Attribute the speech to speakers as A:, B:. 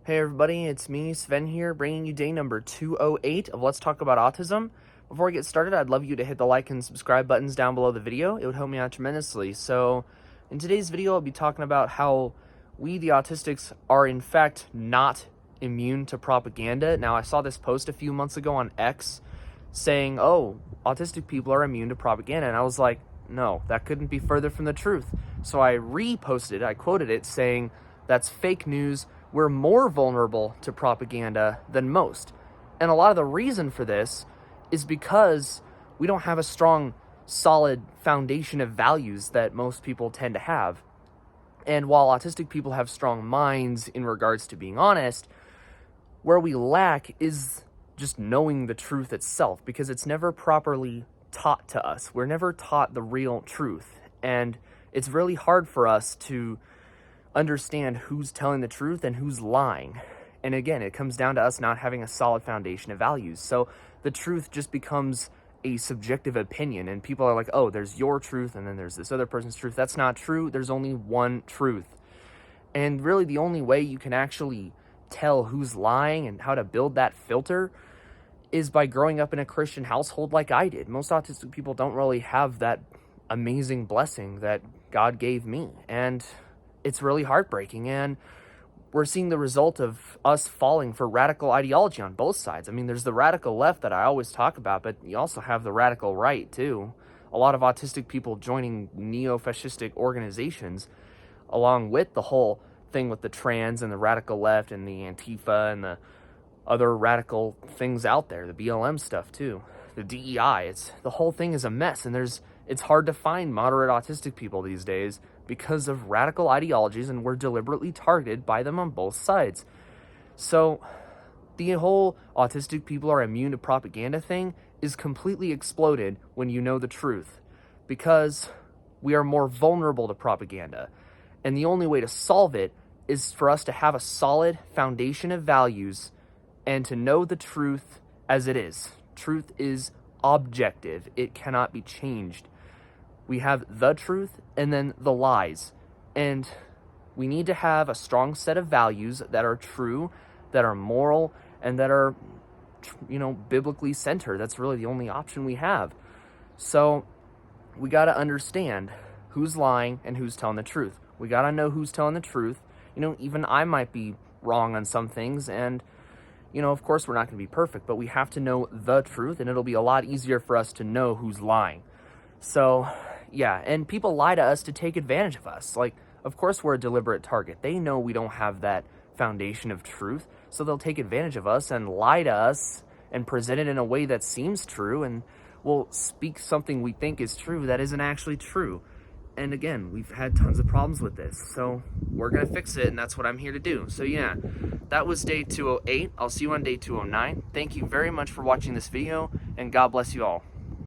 A: Hey everybody, it's me, Sven here, bringing you day number 208 of Let's Talk About Autism. Before we get started, I'd love you to hit the like and subscribe buttons down below the video. It would help me out tremendously. So, in today's video, I'll be talking about how we, the Autistics, are in fact not immune to propaganda. Now, I saw this post a few months ago on X saying, oh, autistic people are immune to propaganda, and I was like, no, that couldn't be further from the truth. So I reposted, I quoted it saying, that's fake news. We're more vulnerable to propaganda than most. And a lot of the reason for this is because we don't have a strong, solid foundation of values that most people tend to have. And while autistic people have strong minds in regards to being honest, where we lack is just knowing the truth itself, because it's never properly taught to us. We're never taught the real truth. And it's really hard for us to understand who's telling the truth and who's lying. And again, it comes down to us not having a solid foundation of values. So the truth just becomes a subjective opinion, and people are like, oh, there's your truth and then there's this other person's truth. That's not true. There's only one truth. And really the only way you can actually tell who's lying and how to build that filter is by growing up in a Christian household like I did. Most autistic people don't really have that amazing blessing that God gave me. And it's really heartbreaking, and we're seeing the result of us falling for radical ideology on both sides. I mean, there's the radical left that I always talk about, but you also have the radical right, too. A lot of autistic people joining neo-fascistic organizations, along with the whole thing with the trans and the radical left and the Antifa and the other radical things out there, the BLM stuff, too. The DEI, the whole thing is a mess, and it's hard to find moderate autistic people these days because of radical ideologies, and we're deliberately targeted by them on both sides. So the whole autistic people are immune to propaganda thing is completely exploded when you know the truth, because we are more vulnerable to propaganda. And the only way to solve it is for us to have a solid foundation of values and to know the truth as it is. Truth is objective. It cannot be changed. We have the truth and then the lies. And we need to have a strong set of values that are true, that are moral, and that are, biblically centered. That's really the only option we have. So we got to understand who's lying and who's telling the truth. We got to know who's telling the truth. Even I might be wrong on some things, and of course we're not going to be perfect, but we have to know the truth, and it'll be a lot easier for us to know who's lying. So yeah, and people lie to us to take advantage of us. Like, of course we're a deliberate target. They know we don't have that foundation of truth, so they'll take advantage of us and lie to us and present it in a way that seems true, and we'll speak something we think is true that isn't actually true. And again, we've had tons of problems with this, so we're going to fix it, and that's what I'm here to do. So yeah, that was day 208. I'll see you on day 209. Thank you very much for watching this video, and God bless you all.